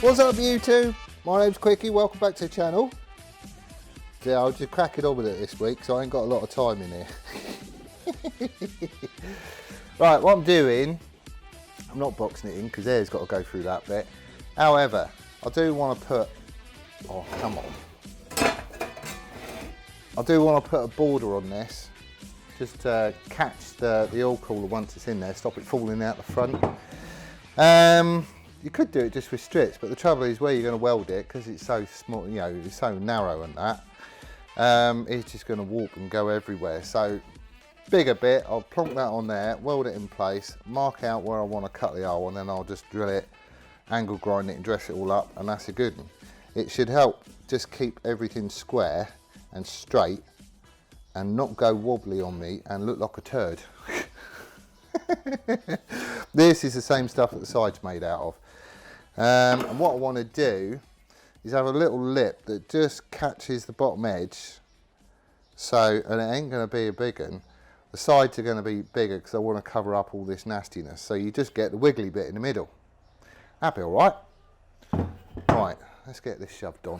What's up YouTube? My name's Quickie, welcome back to the channel. Yeah, I'll just crack it on with it this week because I ain't got a lot of time in here. Right, what I'm doing, I'm not boxing it in because Air's got to go through that bit. However, I do want to put, oh come on. I do want to put a border on this just to catch the oil cooler once it's in there, stop it falling out the front. You could do it just with strips, but the trouble is where you're going to weld it, because it's so small, you know, it's so narrow and that, it's just going to warp and go everywhere. So bigger bit, I'll plonk that on there, weld it in place, mark out where I want to cut the hole, and then I'll just drill it, angle grind it and dress it all up, and that's a good one. It should help just keep everything square and straight and not go wobbly on me and look like a turd. This is the same stuff that the side's made out of. And what I want to do is have a little lip that just catches the bottom edge. So, and it ain't going to be a big one. The sides are going to be bigger because I want to cover up all this nastiness. So you just get the wiggly bit in the middle. That'll be alright. Right, let's get this shoved on.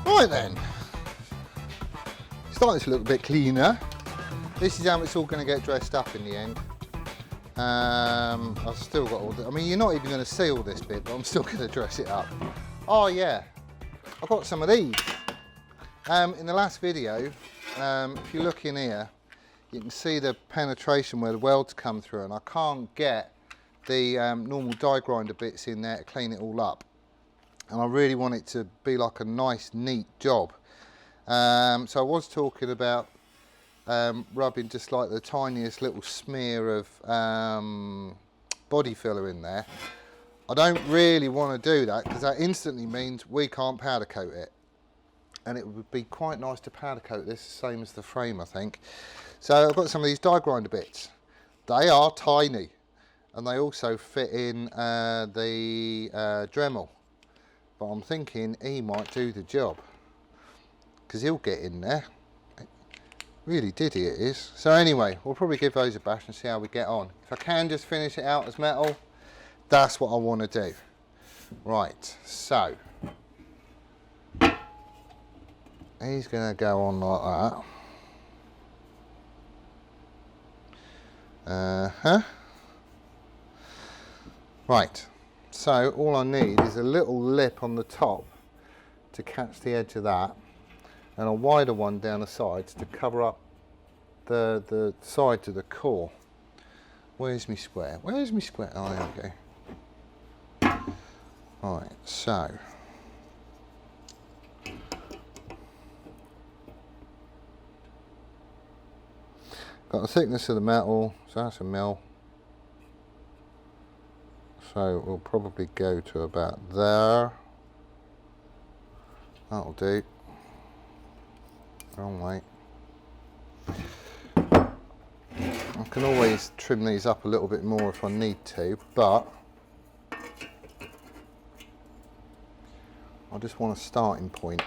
Right then, starting to look a bit cleaner. This is how it's all going to get dressed up in the end. I've still got all the, I mean, you're not even going to see all this bit, but I'm still going to dress it up. Oh yeah, I've got some of these. In the last video, if you look in here, you can see the penetration where the welds come through, and I can't get the normal die grinder bits in there to clean it all up. And I really want it to be like a nice, neat job. So I was talking about rubbing just like the tiniest little smear of body filler in there. I don't really want to do that because that instantly means we can't powder coat it. And it would be quite nice to powder coat this, same as the frame, I think. So I've got some of these die grinder bits. They are tiny, and they also fit in the Dremel. But I'm thinking he might do the job because he'll get in there. Really diddy it is. So anyway, we'll probably give those a bash and see how we get on. If I can just finish it out as metal, that's what I want to do. Right, so he's going to go on like that. Right. So all I need is a little lip on the top to catch the edge of that, and a wider one down the sides to cover up the side to the core. Where's my square? Where's my square? Oh, there we go. Right, so got the thickness of the metal, so that's a mil. So we'll probably go to about there. That'll do. Wrong way. I can always trim these up a little bit more if I need to, but I just want a starting point.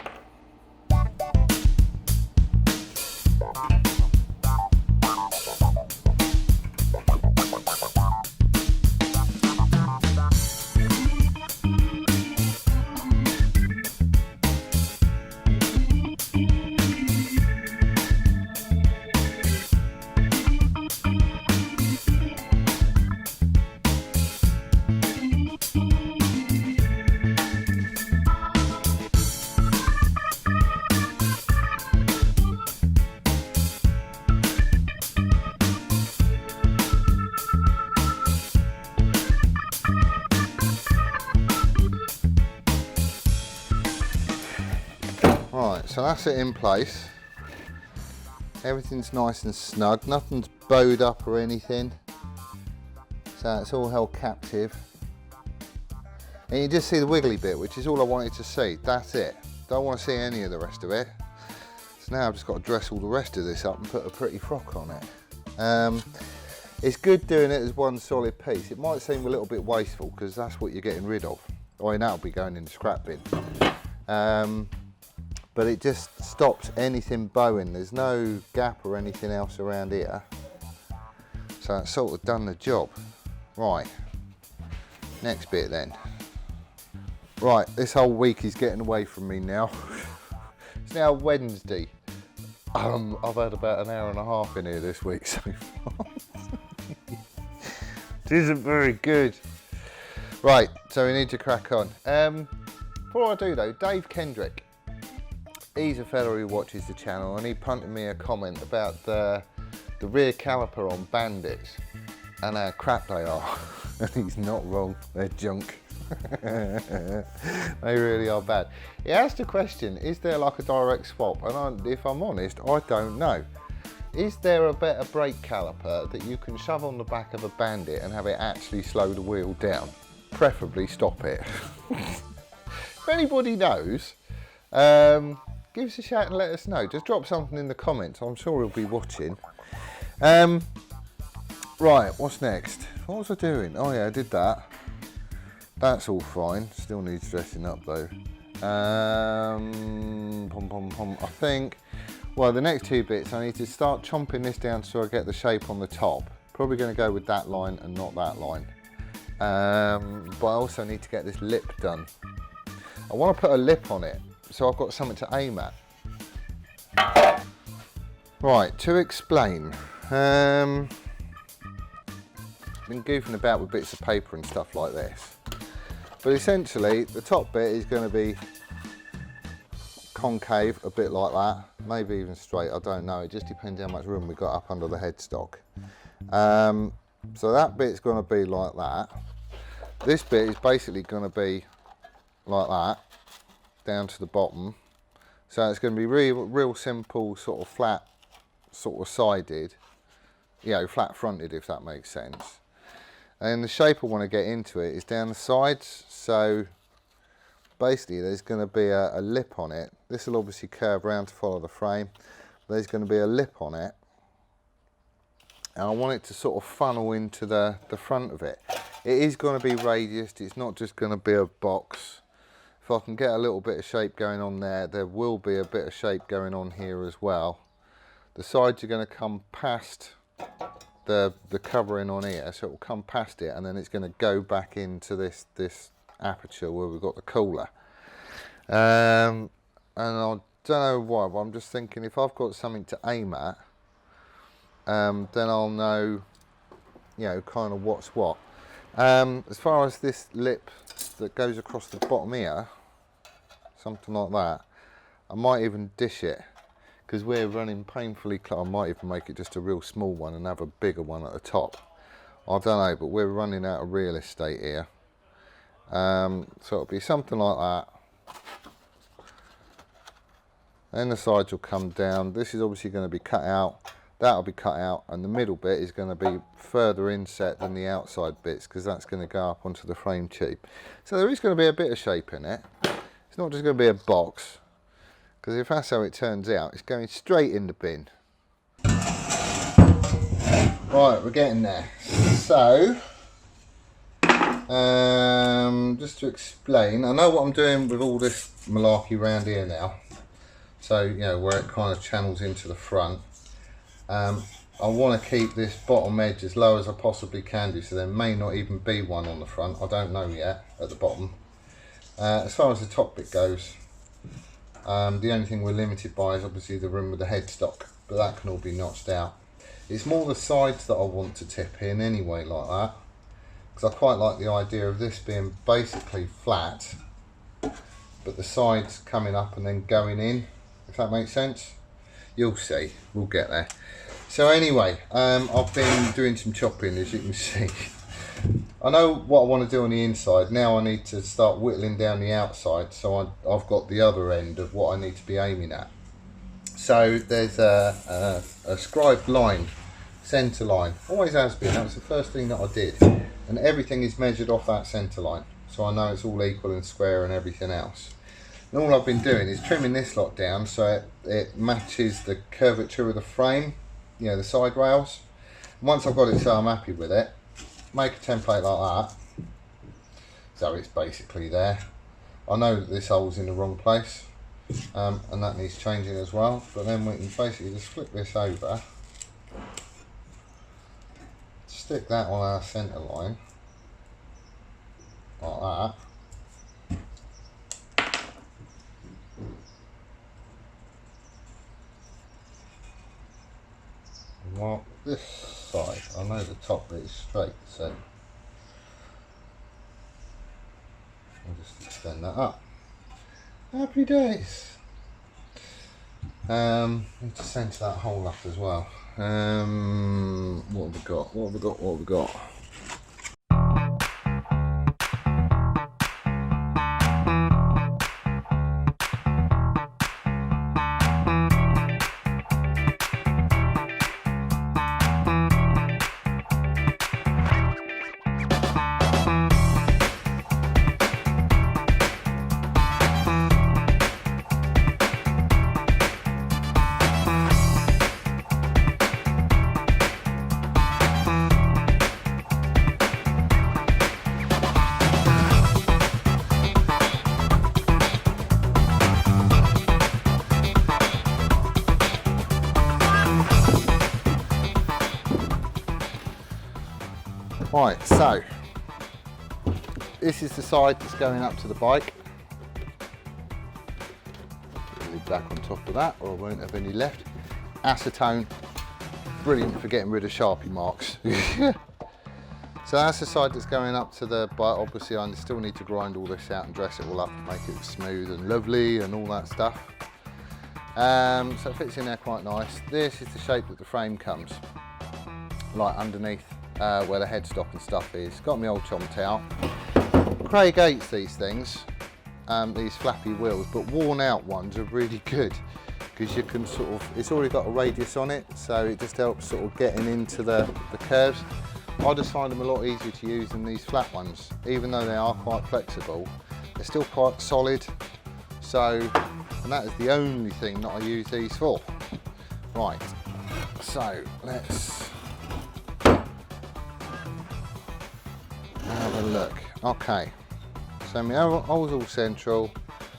So that's it in place. Everything's nice and snug, nothing's bowed up or anything. So it's all held captive. And you just see the wiggly bit, which is all I wanted to see. That's it. Don't want to see any of the rest of it. So now I've just got to dress all the rest of this up and put a pretty frock on it. It's good doing it as one solid piece. It might seem a little bit wasteful because that's what you're getting rid of. I mean, that'll be going in the scrap bin. But it just stops anything bowing. There's no gap or anything else around here. So it's sort of done the job. Right, next bit then. Right, this whole week is getting away from me now. It's now Wednesday. I've had about an hour and a half in here this week so far. It isn't very good. Right, so we need to crack on. Before I do though, Dave Kendrick. He's a fellow who watches the channel and he punted me a comment about the rear caliper on Bandits and how crap they are. And he's not wrong, they're junk. They really are bad. He asked a question, is there like a direct swap? And if I'm honest, I don't know. Is there a better brake caliper that you can shove on the back of a Bandit and have it actually slow the wheel down? Preferably stop it. If anybody knows, give us a shout and let us know. Just drop something in the comments. I'm sure he'll be watching. Right, what's next? What was I doing? Oh yeah, I did that. That's all fine. Still needs dressing up though. I think, well, the next two bits, I need to start chomping this down so I get the shape on the top. Probably going to go with that line and not that line. But I also need to get this lip done. I want to put a lip on it, so I've got something to aim at. Right, to explain. Been goofing about with bits of paper and stuff like this. But essentially, the top bit is going to be concave, a bit like that. Maybe even straight, I don't know. It just depends how much room we got up under the headstock. So that bit's going to be like that. This bit is basically going to be like that, down to the bottom. So it's going to be real simple, sort of flat, sort of sided, you know, flat fronted, if that makes sense. And the shape I want to get into it is down the sides. So basically there's going to be a lip on it. This will obviously curve around to follow the frame. There's going to be a lip on it. And I want it to sort of funnel into the front of it. It is going to be radiused, it's not just going to be a box. If I can get a little bit of shape going on there, there will be a bit of shape going on here as well. The sides are going to come past the covering on here, so it will come past it and then it's going to go back into this aperture where we've got the cooler. And I don't know why, but I'm just thinking if I've got something to aim at, then I'll know, you know, kind of what's what. As far as this lip that goes across the bottom here, something like that, I might even dish it, because we're running painfully close. I might even make it just a real small one and have a bigger one at the top. I don't know, but we're running out of real estate here. So it'll be something like that. Then the sides will come down. This is obviously going to be cut out. That'll be cut out, and the middle bit is going to be further inset than the outside bits, because that's going to go up onto the frame tube. So there is going to be a bit of shape in it. It's not just going to be a box, because if that's how it turns out, it's going straight in the bin. Right, we're getting there. So, just to explain, I know what I'm doing with all this malarkey around here now. So, you know, where it kind of channels into the front. I want to keep this bottom edge as low as I possibly can do, so there may not even be one on the front. I don't know yet at the bottom. As far as the top bit goes, the only thing we're limited by is obviously the room with the headstock, but that can all be notched out. It's more the sides that I want to tip in anyway, like that, because I quite like the idea of this being basically flat, but the sides coming up and then going in, if that makes sense. You'll see, we'll get there. So anyway, I've been doing some chopping, as you can see. I know what I want to do on the inside. Now I need to start whittling down the outside, so I've got the other end of what I need to be aiming at. So there's a scribed line, centre line, always has been. That was the first thing that I did, and everything is measured off that centre line, so I know it's all equal and square and everything else. And all I've been doing is trimming this lot down so it matches the curvature of the frame, you know, the side rails. Once I've got it so I'm happy with it, make a template like that, so it's basically there. I know that this hole's in the wrong place, and that needs changing as well, but then we can basically just flip this over, stick that on our centre line, like that. Mark this side. I know the top bit is straight, so I'll just extend that up. Happy days. Need to centre that hole up as well. What have we got? What have we got? What have we got? Right, so this is the side that's going up to the bike. Leave back on top of that, or I won't have any left. Acetone, brilliant for getting rid of Sharpie marks. So that's the side that's going up to the bike. Obviously I still need to grind all this out and dress it all up to make it smooth and lovely and all that stuff. So it fits in there quite nice. This is the shape that the frame comes, like underneath where the headstock and stuff is. Got my old chomped out. Craig hates these things, these flappy wheels, but worn out ones are really good because you can sort of, it's already got a radius on it, so it just helps sort of getting into the curves. I just find them a lot easier to use than these flat ones. Even though they are quite flexible, they're still quite solid. So, and that is the only thing that I use these for. Right, so let's have a look. Okay, so my hole's all central.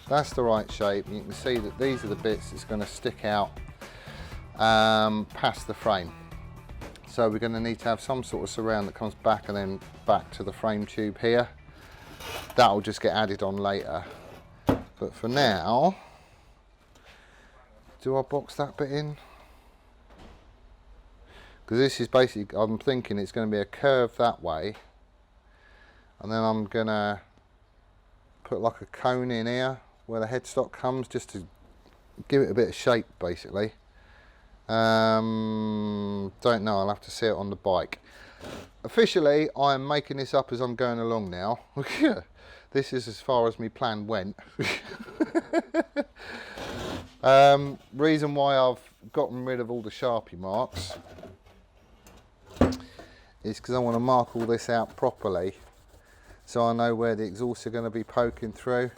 That's the right shape. You can see that these are the bits that's going to stick out past the frame. So we're going to need to have some sort of surround that comes back and then back to the frame tube here. That'll just get added on later. But for now, do I box that bit in? Because this is basically, I'm thinking it's going to be a curve that way. And then I'm going to put like a cone in here where the headstock comes, just to give it a bit of shape basically. Don't know, I'll have to see it on the bike. Officially, I am making this up as I'm going along now. This is as far as my plan went. Reason why I've gotten rid of all the Sharpie marks is because I want to mark all this out properly, so I know where the exhausts are going to be poking through.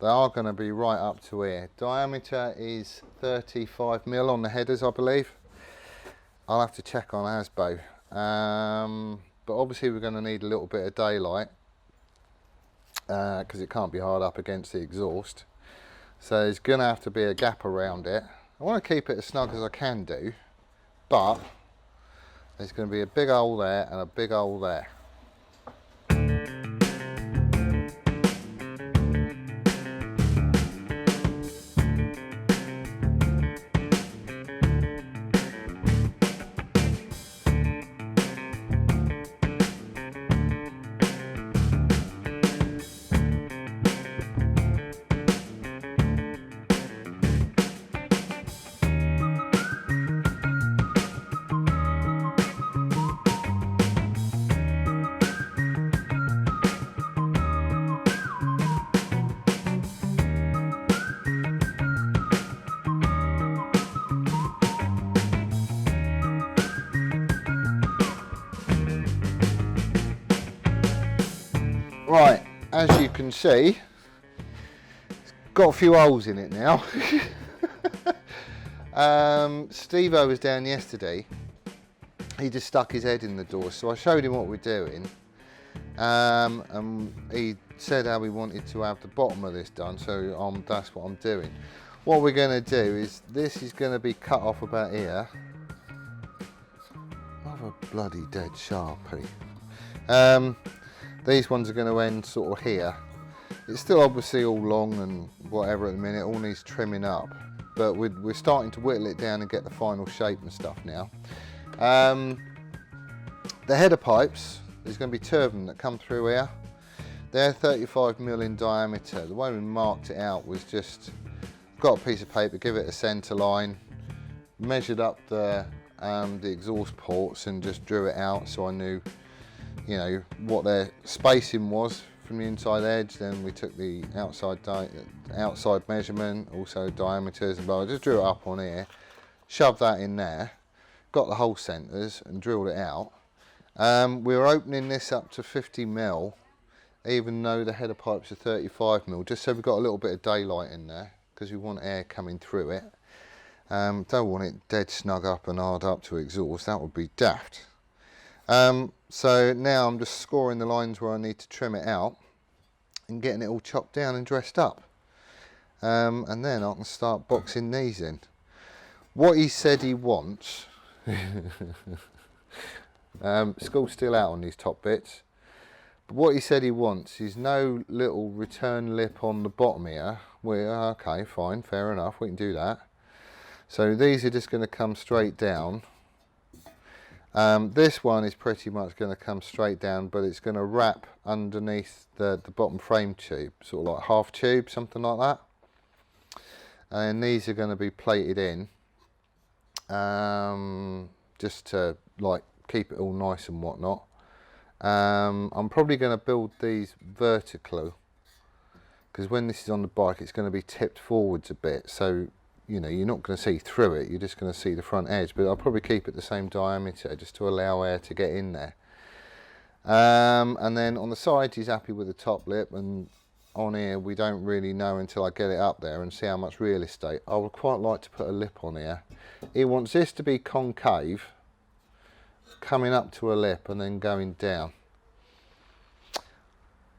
They are going to be right up to here. Diameter is 35mm on the headers, I believe. I'll have to check on Asbo. But obviously we're going to need a little bit of daylight because it can't be hard up against the exhaust. So there's going to have to be a gap around it. I want to keep it as snug as I can do, but there's going to be a big hole there and a big hole there. Right, as you can see, it's got a few holes in it now. Steve-O was down yesterday. He just stuck his head in the door, so I showed him what we're doing. And he said how we wanted to have the bottom of this done, so that's what I'm doing. What we're going to do is, this is going to be cut off about here. Another bloody dead Sharpie. These ones are going to end sort of here. It's still obviously all long and whatever at the minute, all needs trimming up. But we're starting to whittle it down and get the final shape and stuff now. The header pipes, there's going to be two of them that come through here. They're 35mm in diameter. The way we marked it out was just, got a piece of paper, give it a centre line, measured up the exhaust ports and just drew it out so I knew, you know, what their spacing was from the inside edge. Then we took the outside measurement, also diameters, and I just drew it up on here, shoved that in there, got the hole centres and drilled it out. We're opening this up to 50mm, even though the header pipes are 35mm, just so we've got a little bit of daylight in there, because we want air coming through it. Don't want it dead snug up and hard up to exhaust, that would be daft. So now I'm just scoring the lines where I need to trim it out and getting it all chopped down and dressed up. And then I can start boxing these in. What he said he wants, school's still out on these top bits, but what he said he wants is no little return lip on the bottom here. Okay, fine, fair enough, we can do that. So these are just going to come straight down. This one is pretty much going to come straight down, but it's going to wrap underneath the bottom frame tube, sort of like half tube, something like that. And these are going to be plated in, just to like keep it all nice and whatnot. I'm probably going to build these vertically, because when this is on the bike it's going to be tipped forwards a bit, so you know, you're not going to see through it, you're just going to see the front edge, but I'll probably keep it the same diameter just to allow air to get in there. And then on the side he's happy with the top lip, and on here we don't really know until I get it up there and see how much real estate. I would quite like to put a lip on here. He wants this to be concave, coming up to a lip and then going down.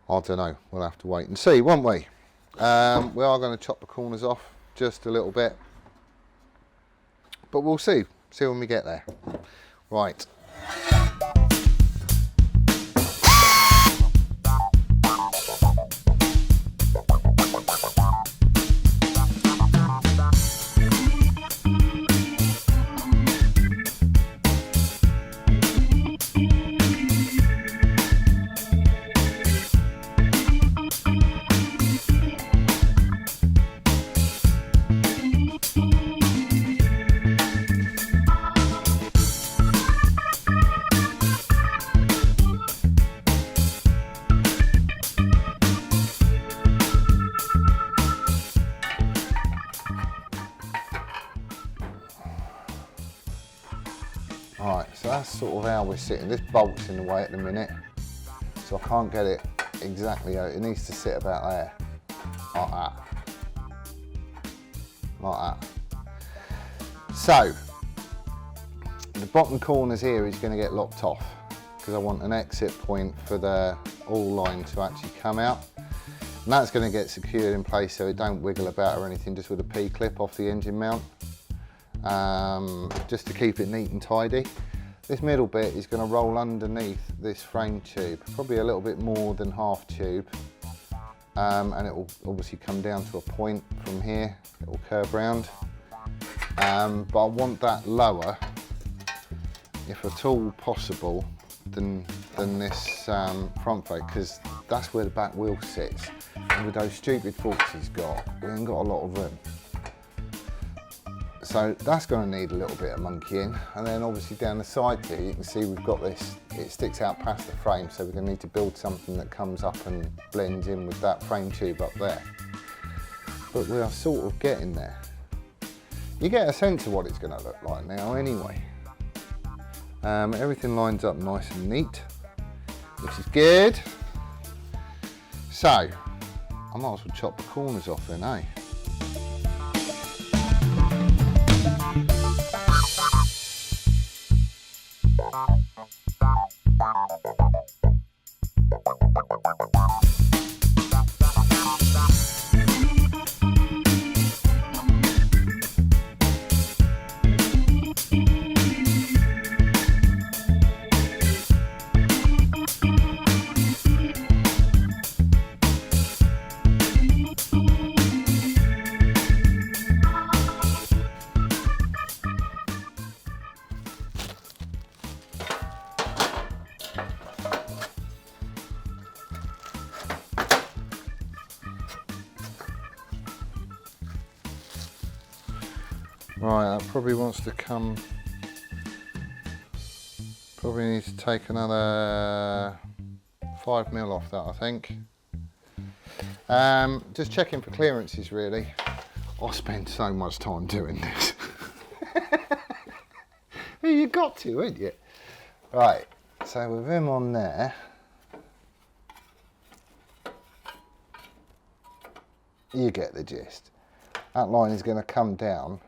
I don't know, we'll have to wait and see, won't we? We are going to chop the corners off just a little bit, but we'll see when we get there. Right. Right, so that's sort of how we're sitting. This bolt's in the way at the minute, so I can't get it exactly out. It needs to sit about there, like that. Like that. So, the bottom corners here is going to get locked off because I want an exit point for the all line to actually come out. And that's going to get secured in place so it don't wiggle about or anything, just with a P-clip off the engine mount. Just to keep it neat and tidy. This middle bit is going to roll underneath this frame tube, probably a little bit more than half tube, and it will obviously come down to a point from here. It will curve round, but I want that lower, if at all possible, than this front brake, because that's where the back wheel sits, and with those stupid forks he's got, we ain't got a lot of room. So that's going to need a little bit of monkeying, and then obviously down the side here you can see we've got this, it sticks out past the frame, so we're going to need to build something that comes up and blends in with that frame tube up there. But we are sort of getting there. You get a sense of what it's going to look like now anyway. Everything lines up nice and neat, which is good. So I might as well chop the corners off then, eh? Right, that probably wants to come, probably need to take another 5mm off that, I think. Just checking for clearances really. I spend so much time doing this. You got to, ain't you? Right, so with him on there, you get the gist. That line is going to come down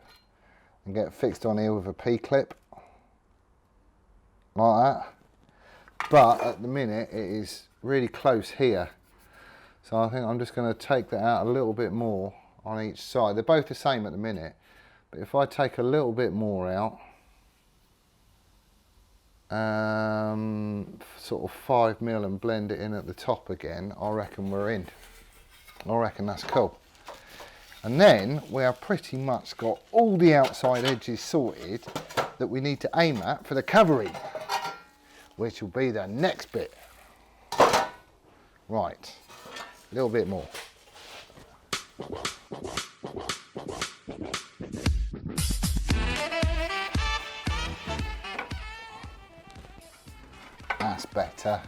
and get fixed on here with a P-clip, like that. But at the minute it is really close here, so I think I'm just going to take that out a little bit more on each side. They're both the same at the minute, but if I take a little bit more out, sort of 5mm, and blend it in at the top again, I reckon we're in. I reckon that's cool. And then we have pretty much got all the outside edges sorted that we need to aim at for the covering, which will be the next bit. Right, a little bit more. That's better.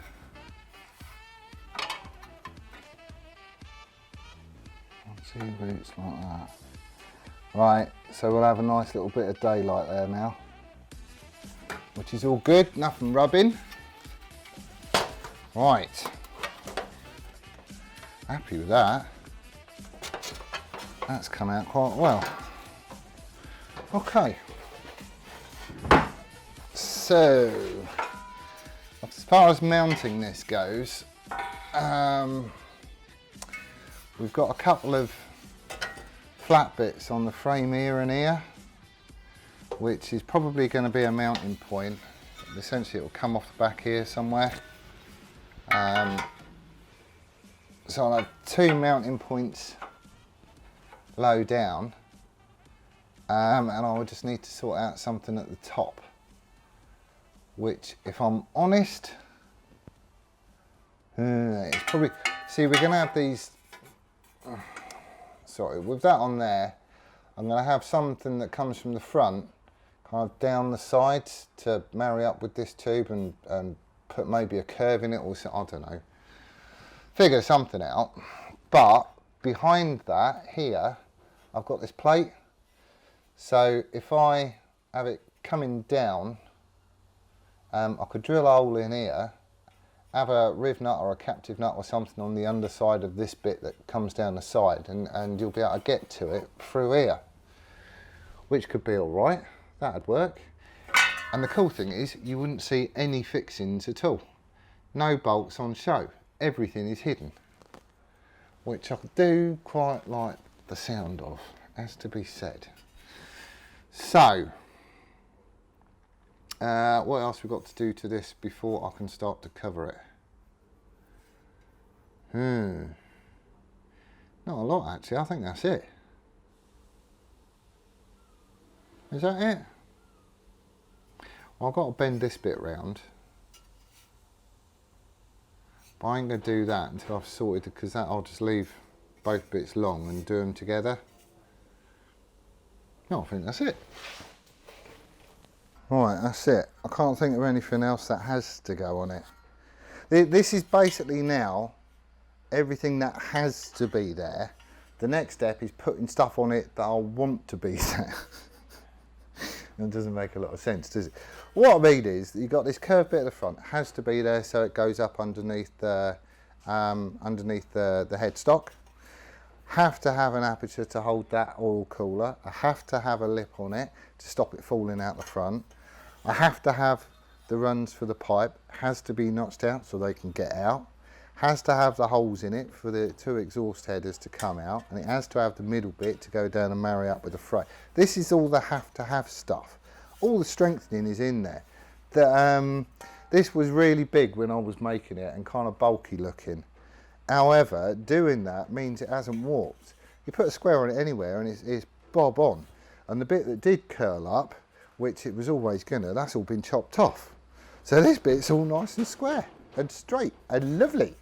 Two boots like that. Right, so we'll have a nice little bit of daylight there now, which is all good, nothing rubbing. Right, happy with that. That's come out quite well. Okay, so as far as mounting this goes, we've got a couple of flat bits on the frame here and here, which is probably going to be a mounting point. Essentially it will come off the back here somewhere. So I'll have two mounting points low down, and I will just need to sort out something at the top, which, if I'm honest, it's probably, see, we're going to have these, sorry, with that on there, I'm going to have something that comes from the front, kind of down the sides to marry up with this tube and put maybe a curve in it, or I don't know, figure something out. But behind that here, I've got this plate, so if I have it coming down I could drill a hole in here, have a riv nut or a captive nut or something on the underside of this bit that comes down the side, and you'll be able to get to it through here, which could be all right. That'd work. And the cool thing is you wouldn't see any fixings at all. No bolts on show. Everything is hidden, which I do quite like the sound of, as to be said. So, what else we've got to do to this before I can start to cover it? Not a lot actually, I think that's it. Is that it? Well, I've got to bend this bit round. But I ain't going to do that until I've sorted it, because that I'll just leave both bits long and do them together. No, I think that's it. Right, that's it. I can't think of anything else that has to go on it. This is basically now everything that has to be there. The next step is putting stuff on it that I want to be there. It doesn't make a lot of sense, does it? What I mean is that you've got this curved bit at the front, has to be there so it goes up underneath the headstock. Have to have an aperture to hold that oil cooler. I have to have a lip on it to stop it falling out the front. I have to have the runs for the pipe, has to be notched out so they can get out. Has to have the holes in it for the 2 exhaust headers to come out, and it has to have the middle bit to go down and marry up with the frame. This is all the have to have stuff. All the strengthening is in there. This was really big when I was making it and kind of bulky looking. However, doing that means it hasn't warped. You put a square on it anywhere and it's bob on. And the bit that did curl up, which it was always gonna, that's all been chopped off. So this bit's all nice and square and straight and lovely.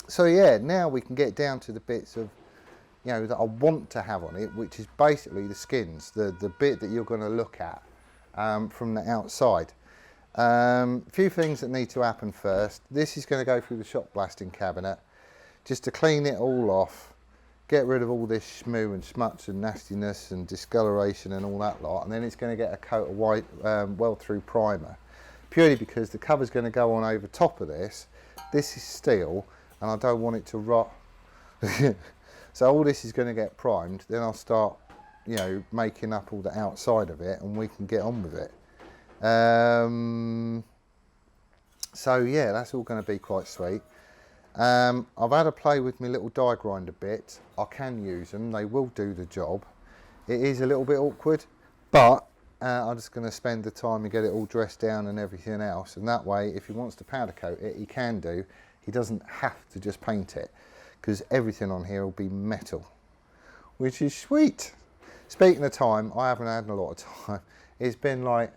So yeah, now we can get down to the bits of, you know, that I want to have on it, which is basically the skins, the bit that you're going to look at from the outside. A few things that need to happen first. This is going to go through the shock blasting cabinet, just to clean it all off, get rid of all this schmoo and smuts and nastiness and discoloration and all that lot, and then it's going to get a coat of white well-through primer, purely because the cover's going to go on over top of this. This is steel, and I don't want it to rot. So all this is going to get primed, then I'll start, you know, making up all the outside of it, and we can get on with it. So yeah, that's all going to be quite sweet. I've had a play with my little die grinder bits. I can use them, they will do the job. It is a little bit awkward, but I'm just going to spend the time and get it all dressed down and everything else, and that way if he wants to powder coat it, he can do. He doesn't have to just paint it, because everything on here will be metal, which is sweet. Speaking of time, I haven't had a lot of time. It's been like,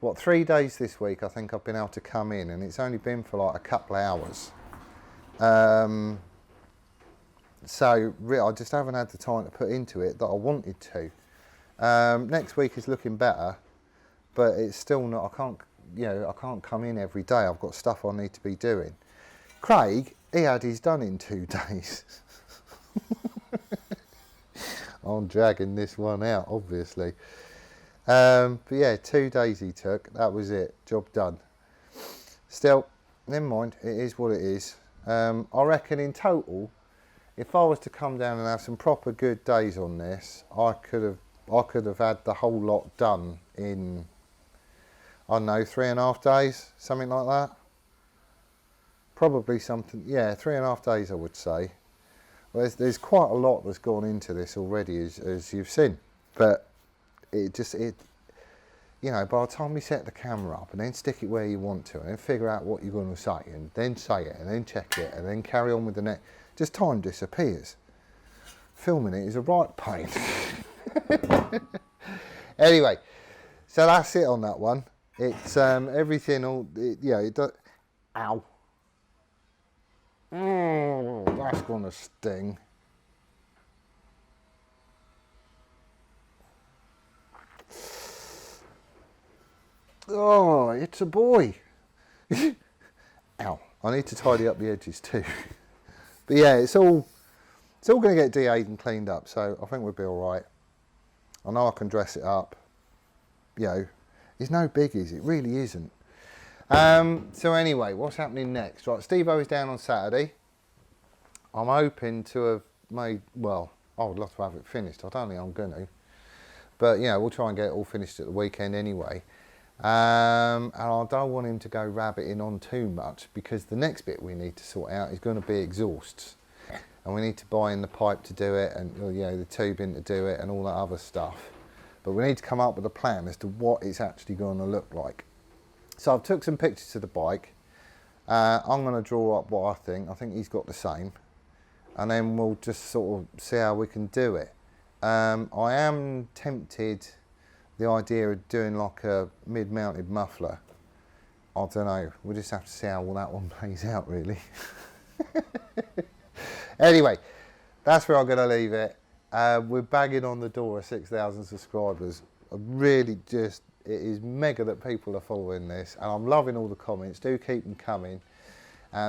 what, 3 days this week I think I've been able to come in, and it's only been for like a couple of hours. So I just haven't had the time to put into it that I wanted to. Next week is looking better, but it's still not, I can't come in every day. I've got stuff I need to be doing. Craig, he had his done in 2 days. I'm dragging this one out, obviously. But yeah, 2 days he took. That was it. Job done. Still, never mind. It is what it is. I reckon in total, if I was to come down and have some proper good days on this, I could have had the whole lot done in, I don't know, 3.5 days, something like that. Probably something, yeah, 3.5 days I would say. Well, there's quite a lot that's gone into this already, as you've seen. But you know, by the time you set the camera up and then stick it where you want to and then figure out what you're going to say and then say it and then check it and then carry on with the next, just time disappears. Filming it is a right pain. Anyway, so that's it on that one. It's everything all, it does, ow. Oh, that's gonna sting. Oh, it's a boy. Ow, I need to tidy up the edges too. But yeah, it's all going to get de-aged and cleaned up, so I think we'll be all right. I know I can dress it up, you know, It's no biggies, it really isn't. So anyway, what's happening next? Right, Steve-O is down on Saturday. I'm hoping to have made, well, I would love to have it finished. I don't think I'm going to. But, you know, we'll try and get it all finished at the weekend anyway. And I don't want him to go rabbiting on too much, because the next bit we need to sort out is going to be exhausts. And we need to buy in the pipe to do it, and, you know, the tubing to do it and all that other stuff. But we need to come up with a plan as to what it's actually going to look like. So I've took some pictures of the bike. I'm going to draw up what I think. I think he's got the same. And then we'll just sort of see how we can do it. I am tempted, the idea of doing like a mid-mounted muffler. I don't know. We'll just have to see how all that one plays out, really. Anyway, that's where I'm going to leave it. We're banging on the door of 6,000 subscribers. Really just, it is mega that people are following this, and I'm loving all the comments. Do keep them coming.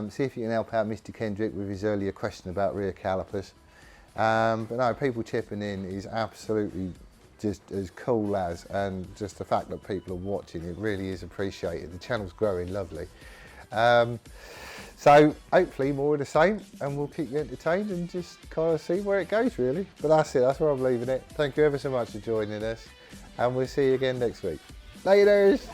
See if you can help out Mr. Kendrick with his earlier question about rear calipers. But no, people chipping in is absolutely just as cool as, and just the fact that people are watching, it really is appreciated. The channel's growing lovely. So hopefully more of the same, and we'll keep you entertained and just kind of see where it goes, really. But that's it, that's where I'm leaving it. Thank you ever so much for joining us, and we'll see you again next week. Laters!